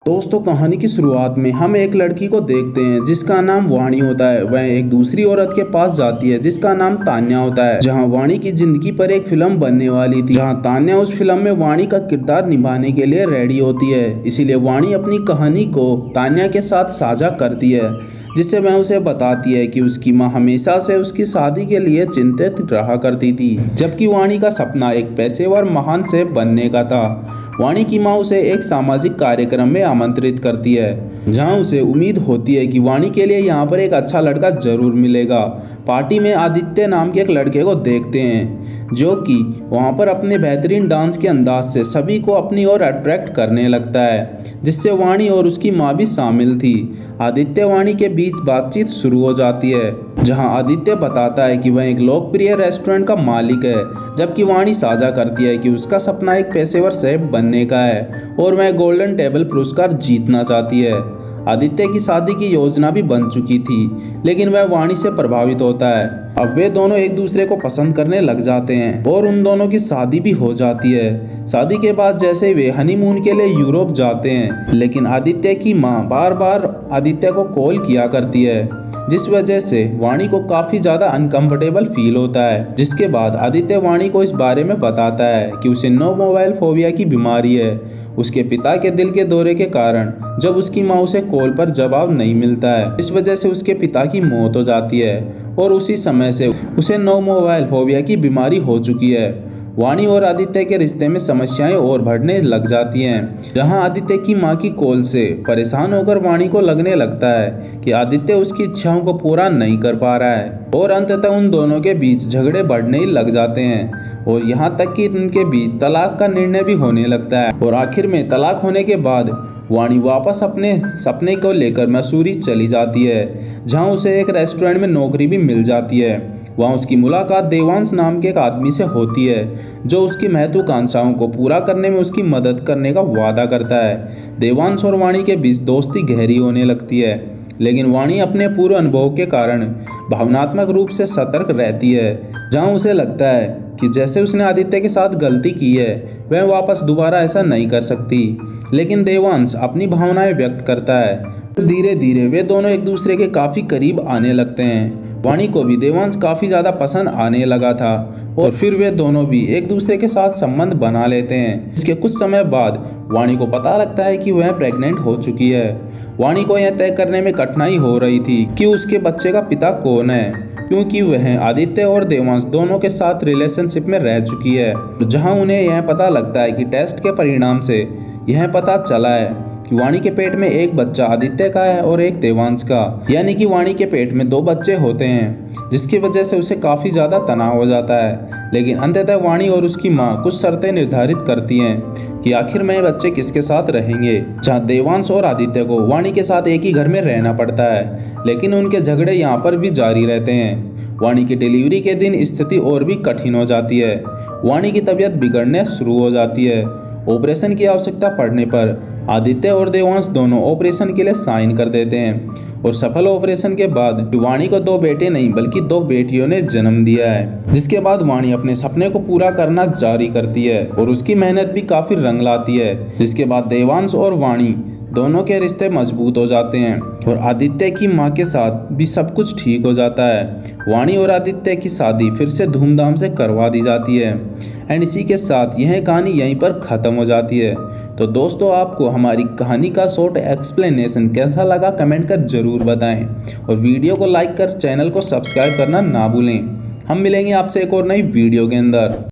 दोस्तों, कहानी की शुरुआत में हम एक लड़की को देखते हैं जिसका नाम वाणी होता है। वह एक दूसरी औरत के पास जाती है जिसका नाम तान्या होता है। जहां वाणी की जिंदगी पर एक फिल्म बनने वाली थी, जहां तान्या उस फिल्म में वाणी का किरदार निभाने के लिए रेडी होती है। इसीलिए वाणी अपनी कहानी को तान्या के साथ साझा करती है, जिससे वह उसे बताती है कि उसकी माँ हमेशा से उसकी शादी के लिए चिंतित रहा करती थी, जबकि वाणी का सपना एक पेशेवर महान शेफ बनने का था। वाणी की माँ उसे एक सामाजिक कार्यक्रम में आमंत्रित करती है, जहां उसे उम्मीद होती है कि वाणी के लिए यहाँ पर एक अच्छा लड़का जरूर मिलेगा। पार्टी में आदित्य नाम के एक लड़के को देखते हैं, जो कि वहाँ पर अपने बेहतरीन डांस के अंदाज से सभी को अपनी ओर अट्रैक्ट करने लगता है, जिससे वाणी और उसकी माँ भी शामिल थी। आदित्य वाणी के बीच बातचीत शुरू हो जाती है, जहां आदित्य बताता है कि वह एक लोकप्रिय रेस्टोरेंट का मालिक है, जबकि वाणी साझा करती है कि उसका सपना एक पेशेवर शेफ बनने का है और वह गोल्डन टेबल पुरस्कार जीतना चाहती है। आदित्य की शादी की योजना भी बन चुकी थी, लेकिन वह वाणी से प्रभावित होता है। अब वे दोनों एक दूसरे को पसंद करने लग जाते हैं और उन दोनों की शादी भी हो जाती है। शादी के बाद जैसे वे हनीमून के लिए यूरोप जाते हैं, लेकिन आदित्य की माँ बार बार आदित्य को कॉल किया करती है, जिस वजह से वाणी को काफी ज्यादा अनकंफर्टेबल फील होता है। जिसके बाद आदित्य वाणी को इस बारे में बताता है कि उसे नो मोबाइल फोबिया की बीमारी है, उसके पिता के दिल के दौरे के कारण जब उसकी माँ उसे कॉल पर जवाब नहीं मिलता है, इस वजह से उसके पिता की मौत हो जाती है और उसी समय से उसे नो मोबाइल फोबिया की बीमारी हो चुकी है। वाणी और आदित्य के रिश्ते में समस्याएं और बढ़ने लग जाती हैं, जहां आदित्य की मां की कॉल से परेशान होकर वाणी को लगने लगता है कि आदित्य उसकी इच्छाओं को पूरा नहीं कर पा रहा है और अंततः उन दोनों के बीच झगड़े बढ़ने ही लग जाते हैं और यहां तक कि उनके बीच तलाक का निर्णय भी होने लगता है। और आखिर में तलाक होने के बाद वाणी वापस अपने सपने को लेकर मसूरी चली जाती है, जहां उसे एक रेस्टोरेंट में नौकरी भी मिल जाती है। वहाँ उसकी मुलाकात देवांश नाम के एक आदमी से होती है, जो उसकी महत्वाकांक्षाओं को पूरा करने में उसकी मदद करने का वादा करता है। देवांश और वाणी के बीच दोस्ती गहरी होने लगती है, लेकिन वाणी अपने पूर्व अनुभव के कारण भावनात्मक रूप से सतर्क रहती है, जहां उसे लगता है कि जैसे उसने आदित्य के साथ गलती की है, वह वापस दोबारा ऐसा नहीं कर सकती। लेकिन देवांश अपनी भावनाएं व्यक्त करता है। धीरे धीरे वे दोनों एक दूसरे के काफ़ी करीब आने लगते हैं। वाणी को भी देवांश काफ़ी ज़्यादा पसंद आने लगा था और फिर वे दोनों भी एक दूसरे के साथ संबंध बना लेते हैं। इसके कुछ समय बाद वाणी को पता लगता है कि वह प्रेग्नेंट हो चुकी है। वाणी को यह तय करने में कठिनाई हो रही थी कि उसके बच्चे का पिता कौन है, क्योंकि वह आदित्य और देवांश दोनों के साथ रिलेशनशिप में रह चुकी है, जहां उन्हें यह पता लगता है कि टेस्ट के परिणाम से यह पता चला है कि वाणी के पेट में एक बच्चा आदित्य का है और एक देवांश का, यानी कि वाणी के पेट में 2 बच्चे होते हैं, जिसकी वजह से उसे काफ़ी ज़्यादा तनाव हो जाता है। लेकिन अंततः वाणी और उसकी माँ कुछ शर्तें निर्धारित करती हैं कि आखिर में बच्चे किसके साथ रहेंगे, जहाँ देवांश और आदित्य को वाणी के साथ एक ही घर में रहना पड़ता है, लेकिन उनके झगड़े यहाँ पर भी जारी रहते हैं। वाणी की डिलीवरी के दिन स्थिति और भी कठिन हो जाती है। वाणी की तबीयत बिगड़ने शुरू हो जाती है। ऑपरेशन की आवश्यकता पड़ने पर आदित्य और देवांश दोनों ऑपरेशन के लिए साइन कर देते हैं और सफल ऑपरेशन के बाद वाणी को 2 बेटे नहीं बल्कि 2 बेटियों ने जन्म दिया है। जिसके बाद वाणी अपने सपने को पूरा करना जारी करती है और उसकी मेहनत भी काफी रंग लाती है। जिसके बाद देवांश और वाणी दोनों के रिश्ते मजबूत हो जाते हैं और आदित्य की माँ के साथ भी सब कुछ ठीक हो जाता है। वाणी और आदित्य की शादी फिर से धूमधाम से करवा दी जाती है एंड इसी के साथ यह कहानी यहीं पर ख़त्म हो जाती है। तो दोस्तों, आपको हमारी कहानी का शॉर्ट एक्सप्लेनेशन कैसा लगा कमेंट कर ज़रूर बताएं और वीडियो को लाइक कर चैनल को सब्सक्राइब करना ना भूलें। हम मिलेंगे आपसे एक और नई वीडियो के अंदर।